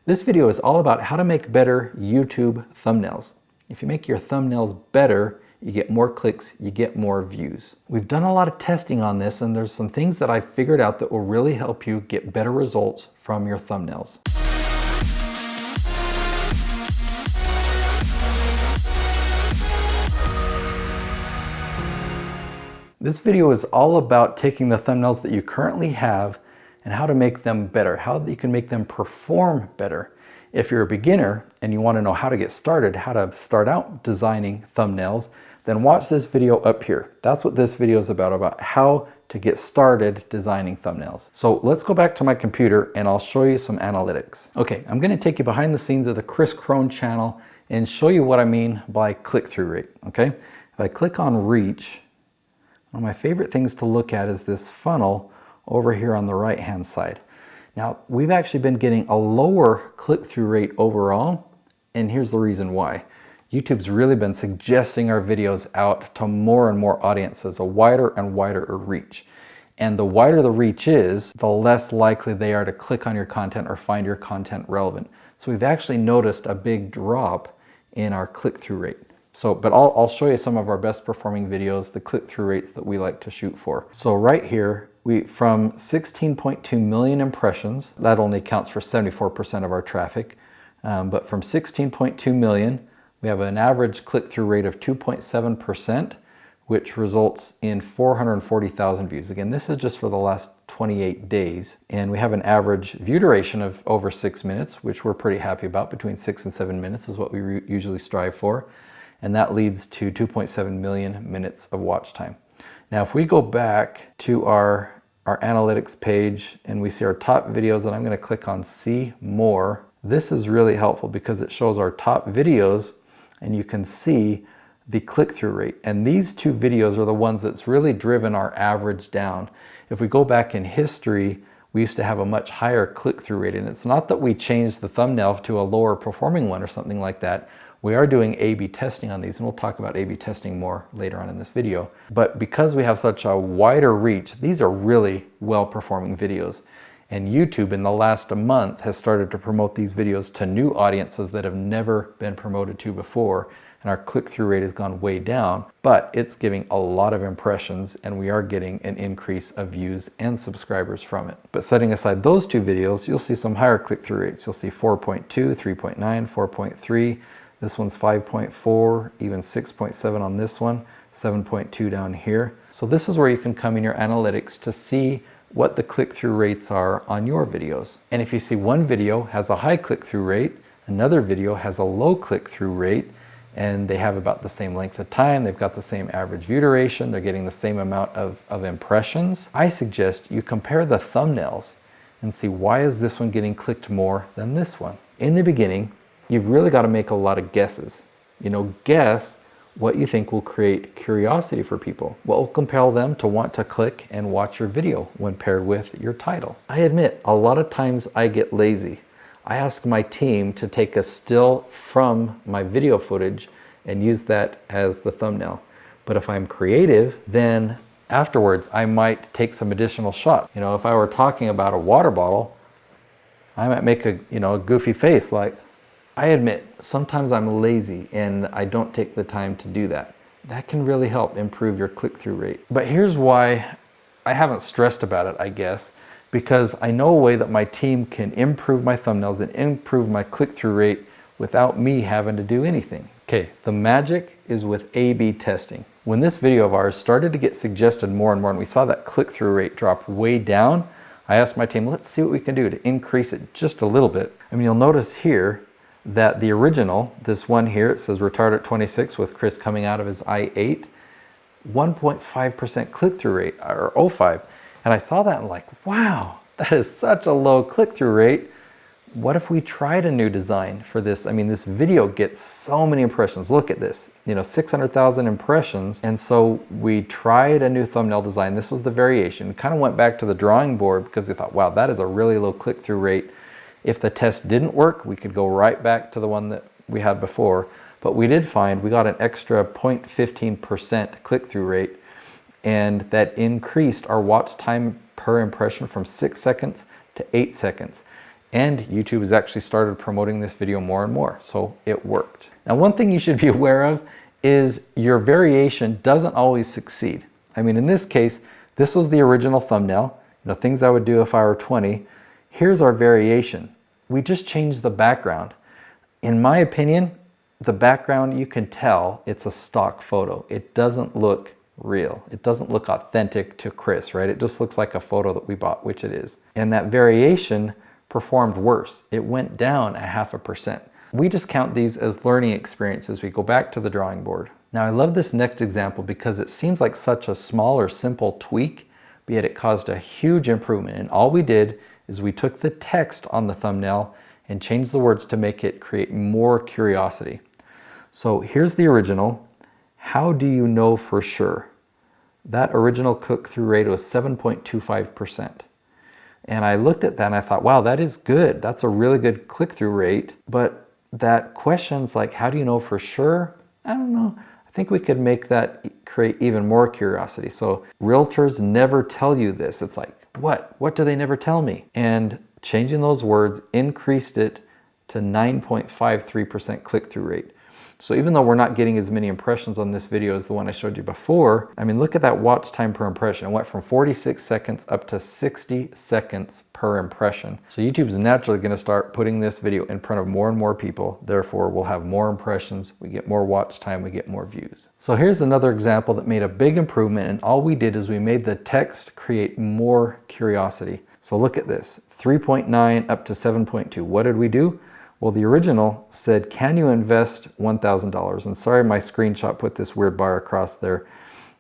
This video is all about how to make better YouTube thumbnails. If you make your thumbnails better, you get more clicks, you get more views. We've done a lot of testing on this, and there's some things that I've figured out that will really help you get better results from your thumbnails. This video is all about taking the thumbnails that you currently have and how to make them better, how you can make them perform better. If you're a beginner and you want to know how to get started, how to start out designing thumbnails, then watch this video up here. That's what this video is about how to get started designing thumbnails. So let's go back to my computer and I'll show you some analytics. Okay, I'm going to take you behind the scenes of the Chris Crone channel and show you what I mean by click-through rate, okay? If I click on reach, one of my favorite things to look at is this funnel over here on the right hand side. Now, we've actually been getting a lower click-through rate overall, and here's the reason why. YouTube's really been suggesting our videos out to more and more audiences, a wider and wider reach. And the wider the reach is, the less likely they are to click on your content or find your content relevant. So we've actually noticed a big drop in our click-through rate. But I'll show you some of our best performing videos, the click-through rates that we like to shoot for. So right here, from 16.2 million impressions, that only accounts for 74% of our traffic, but from 16.2 million, we have an average click-through rate of 2.7%, which results in 440,000 views. Again, this is just for the last 28 days. And we have an average view duration of over 6 minutes, which we're pretty happy about. Between 6 and 7 minutes is what we usually strive for. And that leads to 2.7 million minutes of watch time. Now, if we go back to our analytics page and we see our top videos, and I'm going to click on see more, this is really helpful because it shows our top videos and you can see the click-through rate. And these two videos are the ones that's really driven our average down. If we go back in history, we used to have a much higher click-through rate, and it's not that we changed the thumbnail to a lower performing one or something like that. We are doing A/B testing on these, and we'll talk about A/B testing more later on in this video. But because we have such a wider reach, these are really well-performing videos. And YouTube in the last month has started to promote these videos to new audiences that have never been promoted to before. And our click-through rate has gone way down, but it's giving a lot of impressions and we are getting an increase of views and subscribers from it. But setting aside those two videos, you'll see some higher click-through rates. You'll see 4.2, 3.9, 4.3. This one's 5.4, even 6.7 on this one, 7.2 down here. So this is where you can come in your analytics to see what the click-through rates are on your videos. And if you see one video has a high click-through rate, another video has a low click-through rate, and they have about the same length of time, they've got the same average view duration, they're getting the same amount of impressions, I suggest you compare the thumbnails and see why is this one getting clicked more than this one. In the beginning, you've really got to make a lot of guesses. Guess what you think will create curiosity for people. What will compel them to want to click and watch your video when paired with your title. I admit, a lot of times I get lazy. I ask my team to take a still from my video footage and use that as the thumbnail. But if I'm creative, then afterwards I might take some additional shots. If I were talking about a water bottle, I might make a goofy face like, I admit, sometimes I'm lazy and I don't take the time to do that. That can really help improve your click-through rate. But here's why I haven't stressed about it, I guess, because I know a way that my team can improve my thumbnails and improve my click-through rate without me having to do anything. Okay, the magic is with A/B testing. When this video of ours started to get suggested more and more and we saw that click-through rate drop way down, I asked my team, let's see what we can do to increase it just a little bit. You'll notice here that the original, this one here, it says retard at 26 with Chris coming out of his i8, 1.5% click-through rate, or 0.5. And I saw that and like, wow, that is such a low click-through rate. What if we tried a new design for this? This video gets so many impressions. Look at this, 600,000 impressions. And so we tried a new thumbnail design. This was the variation. We kind of went back to the drawing board because we thought, wow, that is a really low click-through rate. If the test didn't work, we could go right back to the one that we had before. But we did find we got an extra 0.15% click-through rate, and that increased our watch time per impression from 6 seconds to 8 seconds. And YouTube has actually started promoting this video more and more, so it worked. Now, one thing you should be aware of is your variation doesn't always succeed. I mean, in this case, this was the original thumbnail, things I would do if I were 20. Here's our variation. We just changed the background. In my opinion, the background, you can tell it's a stock photo. It doesn't look real. It doesn't look authentic to Chris, right? It just looks like a photo that we bought, which it is. And that variation performed worse. It went down 0.5%. We just count these as learning experiences. We go back to the drawing board. Now, I love this next example because it seems like such a small or simple tweak, but yet it caused a huge improvement. And all we did is we took the text on the thumbnail and changed the words to make it create more curiosity. So here's the original. How do you know for sure? That original click-through rate was 7.25%. And I looked at that and I thought, wow, that is good. That's a really good click-through rate. But that question's like, how do you know for sure? I don't know. I think we could make that create even more curiosity. So realtors never tell you this. It's like, what? What do they never tell me? And changing those words increased it to 9.53% click-through rate. So even though we're not getting as many impressions on this video as the one I showed you before, I mean, look at that watch time per impression. It went from 46 seconds up to 60 seconds per impression. So YouTube's naturally going to start putting this video in front of more and more people. Therefore, we'll have more impressions, we get more watch time, we get more views. So here's another example that made a big improvement, and all we did is we made the text create more curiosity. So look at this, 3.9 up to 7.2. What did we do? Well, the original said, can you invest $1,000? And sorry, my screenshot put this weird bar across there,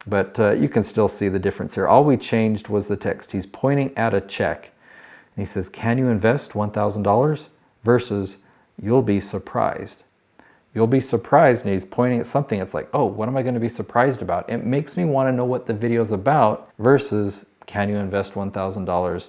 but you can still see the difference here. All we changed was the text. He's pointing at a check. And he says, can you invest $1,000? Versus, you'll be surprised. You'll be surprised, and he's pointing at something. It's like, oh, what am I going to be surprised about? It makes me want to know what the video's about versus, can you invest $1,000?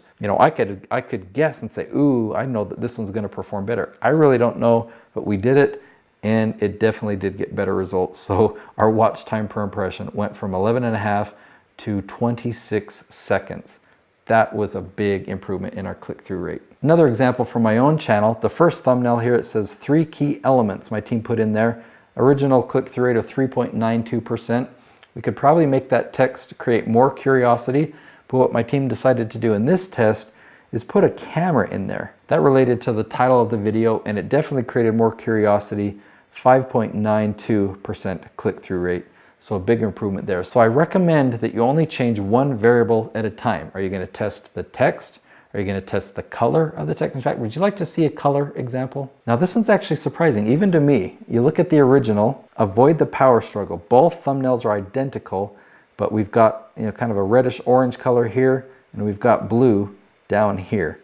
I could guess and say, ooh, I know that this one's going to perform better. I really don't know, but we did it, and it definitely did get better results. So our watch time per impression went from 11.5 to 26 seconds. That was a big improvement in our click-through rate. Another example from my own channel, the first thumbnail here, it says 3 key elements my team put in there. Original click-through rate of 3.92%. We could probably make that text create more curiosity. But what my team decided to do in this test is put a camera in there. That related to the title of the video, and it definitely created more curiosity, 5.92% click-through rate. So a big improvement there. So I recommend that you only change one variable at a time. Are you going to test the text? Are you going to test the color of the text? In fact, would you like to see a color example? Now this one's actually surprising, even to me. You look at the original, avoid the power struggle. Both thumbnails are identical, but we've got kind of a reddish orange color here, and we've got blue down here.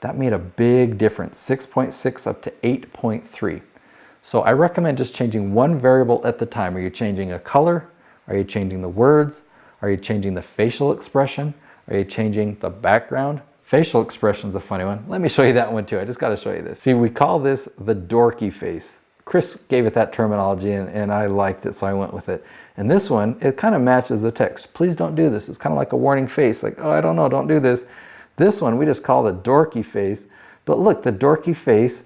That made a big difference, 6.6 up to 8.3. So I recommend just changing one variable at the time. Are you changing a color? Are you changing the words? Are you changing the facial expression? Are you changing the background? Facial expression's a funny one. Let me show you that one too. I just got to show you this. See, we call this the dorky face. Chris gave it that terminology, and I liked it, so I went with it. And this one, it kind of matches the text. Please don't do this. It's kind of like a warning face, like, oh, I don't know, don't do this. This one we just call the dorky face. But look, the dorky face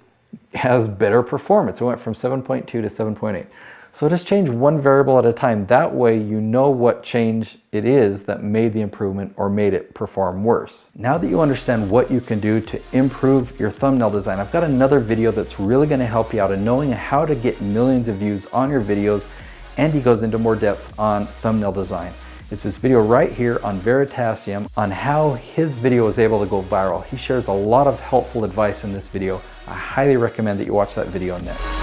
has better performance. It went from 7.2 to 7.8. So just change one variable at a time. That way you know what change it is that made the improvement or made it perform worse. Now that you understand what you can do to improve your thumbnail design, I've got another video that's really going to help you out in knowing how to get millions of views on your videos, and he goes into more depth on thumbnail design. It's this video right here on Veritasium on how his video was able to go viral. He shares a lot of helpful advice in this video. I highly recommend that you watch that video next.